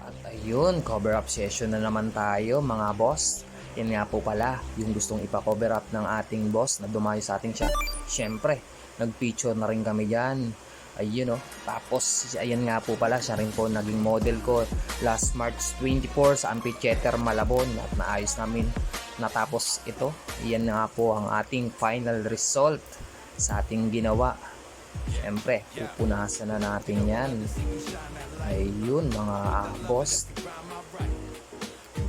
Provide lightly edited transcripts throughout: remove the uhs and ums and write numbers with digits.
At ayun, cover up session na naman tayo mga boss. Yan nga po pala, yung gustong ipa-cover up ng ating boss na dumayo sa ating chat. Syempre, nag-feature na rin kami dyan. Ayun tapos ayan nga po pala, siya rin po naging model ko last March 24 sa Amphitheater Malabon at naayos namin natapos ito. Iyan nga po ang ating final result sa ating ginawa. Syempre, pupunasan na natin yan. Ayun mga boss,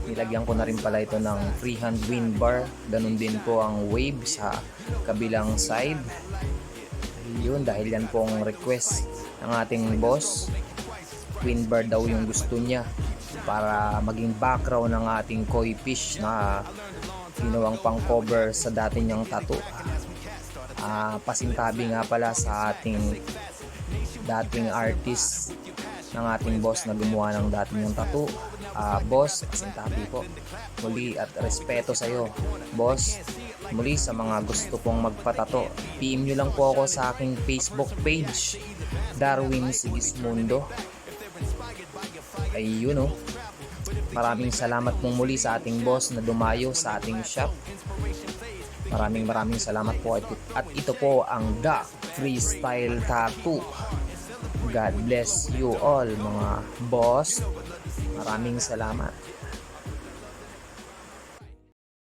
nilagyan ko na rin pala ito ng freehand wind bar. Ganun din po ang wave sa kabilang side. Ayun, dahil yan po ang request ng ating boss. Wind bar daw yung gusto niya para maging background ng ating koi fish na ginawang pang cover sa dati niyang tattoo. Pasintabi nga pala sa ating dating artist ng ating boss na gumawa ng dati niyang tattoo. Boss, pasintabi po muli at respeto sa iyo boss. Muli sa mga gusto pong magpatato, PM nyo lang po ako sa aking Facebook page, Darwin Sigismundo. Ayun maraming salamat pong muli sa ating boss na dumayo sa ating shop. Maraming salamat po at ito po ang The Freestyle Tattoo. God bless you all mga boss. Maraming salamat.